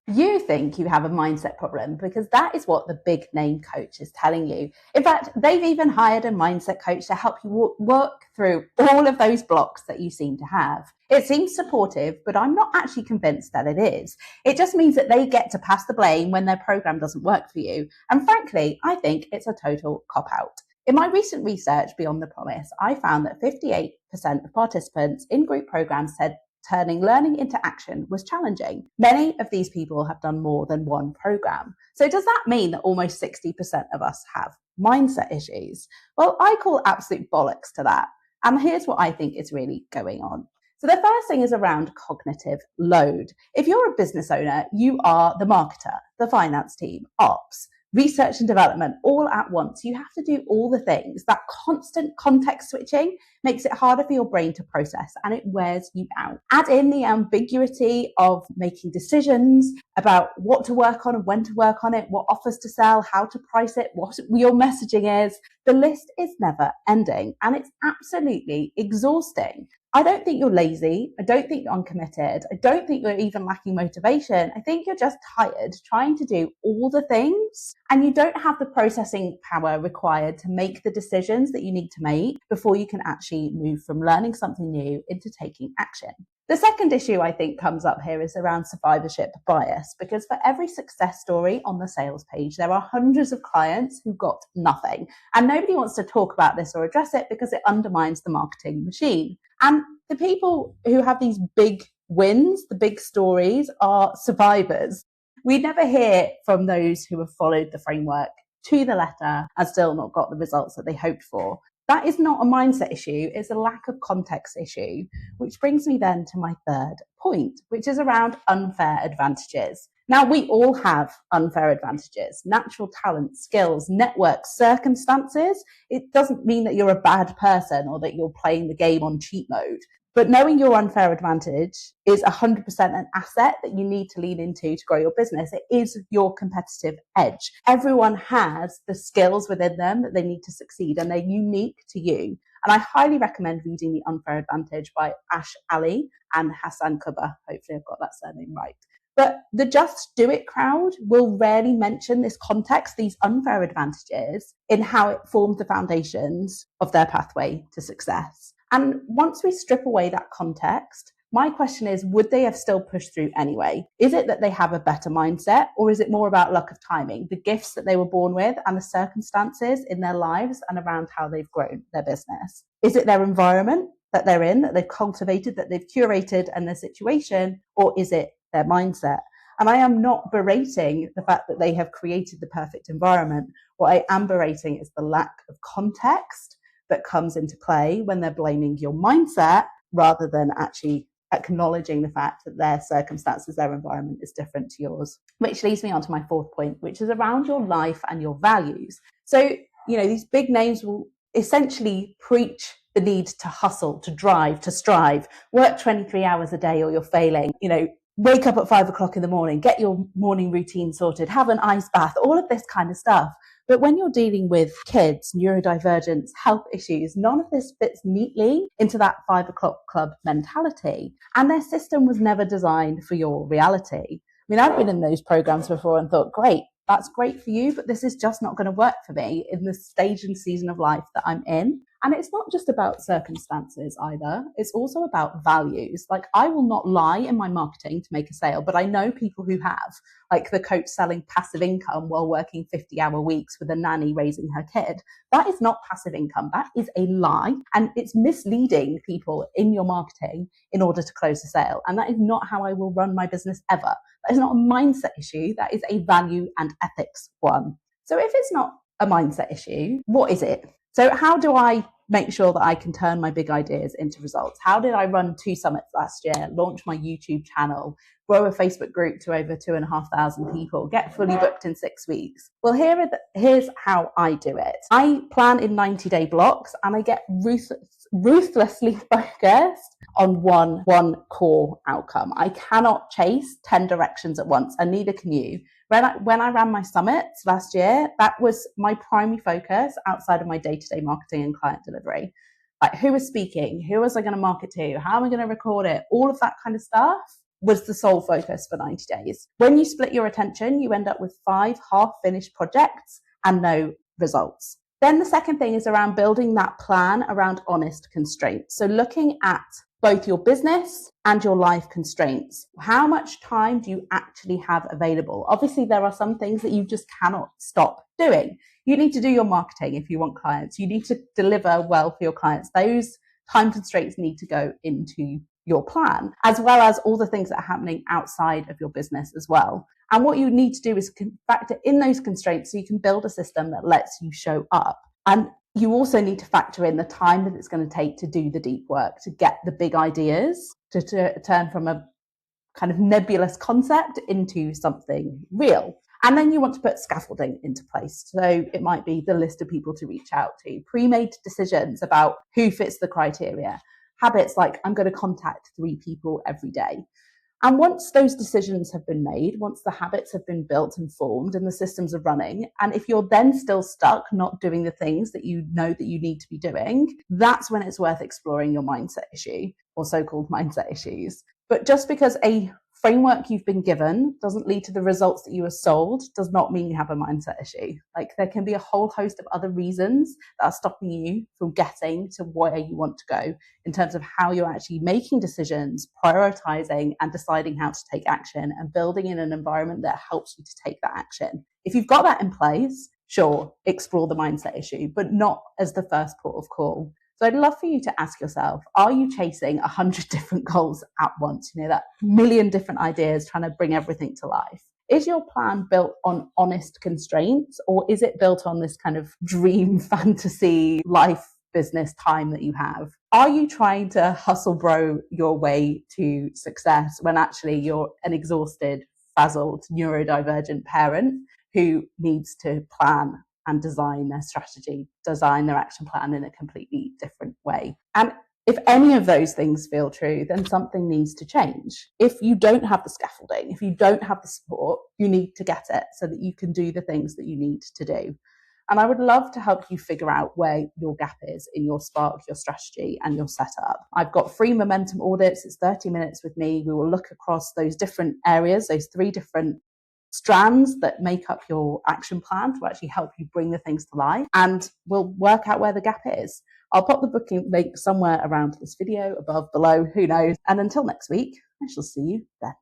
You think you have a mindset problem because that is what the big name coach is telling you. In fact, they've even hired a mindset coach to help you work through all of those blocks that you seem to have. It seems supportive, but I'm not actually convinced that it is. It just means that they get to pass the blame when their program doesn't work for you. And frankly, I think it's a total cop-out. In my recent research beyond the promise, I found that 58% of participants in group programs said turning learning into action was challenging. Many of these people have done more than one program. So does that mean that almost 60% of us have mindset issues? Well, I call absolute bollocks to that. And here's what I think is really going on. So the first thing is around cognitive load. If you're a business owner, you are the marketer, the finance team, ops, research and development all at once. You have to do all the things. That constant context switching makes it harder for your brain to process and it wears you out. Add in the ambiguity of making decisions about what to work on and when to work on it, what offers to sell, how to price it, what your messaging is. The list is never ending and it's absolutely exhausting. I don't think you're lazy. I don't think you're uncommitted. I don't think you're even lacking motivation. I think you're just tired trying to do all the things and you don't have the processing power required to make the decisions that you need to make before you can actually move from learning something new into taking action. The second issue I think comes up here is around survivorship bias, because for every success story on the sales page, there are hundreds of clients who got nothing. And nobody wants to talk about this or address it because it undermines the marketing machine. And the people who have these big wins, the big stories, are survivors. We never hear from those who have followed the framework to the letter and still not got the results that they hoped for. That is not a mindset issue, it's a lack of context issue, which brings me then to my third point, which is around unfair advantages. Now, we all have unfair advantages, natural talent, skills, networks, circumstances. It doesn't mean that you're a bad person or that you're playing the game on cheat mode. But knowing your unfair advantage is 100% an asset that you need to lean into to grow your business. It is your competitive edge. Everyone has the skills within them that they need to succeed and they're unique to you. And I highly recommend reading The Unfair Advantage by Ash Ali and Hassan Kuba. Hopefully I've got that surname right. But the Just Do It crowd will rarely mention this context, these unfair advantages, in how it formed the foundations of their pathway to success. And once we strip away that context, my question is, would they have still pushed through anyway? Is it that they have a better mindset, or is it more about luck of timing, the gifts that they were born with and the circumstances in their lives and around how they've grown their business? Is it their environment that they're in, that they've cultivated, that they've curated and their situation, or is it their mindset? And I am not berating the fact that they have created the perfect environment. What I am berating is the lack of context that comes into play when they're blaming your mindset rather than actually acknowledging the fact that their circumstances, their environment is different to yours. Which leads me on to my fourth point, which is around your life and your values. So, these big names will essentially preach the need to hustle, to drive, to strive, work 23 hours a day or you're failing, wake up at 5 o'clock in the morning, get your morning routine sorted, have an ice bath, all of this kind of stuff. But when you're dealing with kids, neurodivergence, health issues, none of this fits neatly into that 5 o'clock club mentality. And their system was never designed for your reality. I've been in those programs before and thought, great, that's great for you, but this is just not going to work for me in the stage and season of life that I'm in. And it's not just about circumstances either. It's also about values. Like, I will not lie in my marketing to make a sale, but I know people who have, like the coach selling passive income while working 50-hour weeks with a nanny raising her kid. That is not passive income. That is a lie. And it's misleading people in your marketing in order to close a sale. And that is not how I will run my business ever. That is not a mindset issue. That is a value and ethics one. So if it's not a mindset issue, what is it? So how do I make sure that I can turn my big ideas into results? How did I run 2 summits last year, launch my YouTube channel, grow a Facebook group to over 2,500 people, get fully booked in 6 weeks? Well, here's how I do it. I plan in 90-day blocks and I get ruthlessly focused on one core outcome. I cannot chase 10 directions at once, and neither can you. When I ran my summits last year, that was my primary focus outside of my day-to-day marketing and client delivery. Like, who was speaking? Who was I going to market to? How am I going to record it? All of that kind of stuff was the sole focus for 90 days. When you split your attention, you end up with 5 half-finished projects and no results. Then the second thing is around building that plan around honest constraints. So looking at both your business and your life constraints. How much time do you actually have available? Obviously, there are some things that you just cannot stop doing. You need to do your marketing if you want clients. You need to deliver well for your clients. Those time constraints need to go into your plan, as well as all the things that are happening outside of your business as well. And what you need to do is factor in those constraints so you can build a system that lets you show up. And you also need to factor in the time that it's going to take to do the deep work, to get the big ideas, to turn from a kind of nebulous concept into something real. And then you want to put scaffolding into place. So it might be the list of people to reach out to, pre-made decisions about who fits the criteria, habits like I'm going to contact 3 people every day. And once those decisions have been made, once the habits have been built and formed and the systems are running, and if you're then still stuck not doing the things that you know that you need to be doing, that's when it's worth exploring your mindset issue or so-called mindset issues. But just because a framework you've been given doesn't lead to the results that you were sold does not mean you have a mindset issue. Like, there can be a whole host of other reasons that are stopping you from getting to where you want to go in terms of how you're actually making decisions, prioritizing and deciding how to take action and building in an environment that helps you to take that action. If you've got that in place, sure, explore the mindset issue, but not as the first port of call. So I'd love for you to ask yourself, are you chasing 100 different goals at once? You know, that million different ideas trying to bring everything to life. Is your plan built on honest constraints, or is it built on this kind of dream fantasy life business time that you have? Are you trying to hustle bro your way to success when actually you're an exhausted, frazzled, neurodivergent parent who needs to plan and design their strategy, design their action plan in a completely different way? And if any of those things feel true, then something needs to change. If you don't have the scaffolding, if you don't have the support, you need to get it so that you can do the things that you need to do. And I would love to help you figure out where your gap is in your spark, your strategy, and your setup. I've got free momentum audits. It's 30 minutes with me. We will look across those different areas, those 3 different strands that make up your action plan to actually help you bring the things to life, and we'll work out where the gap is. I'll pop the booking link somewhere around this video, above, below, who knows. And until next week, I shall see you then.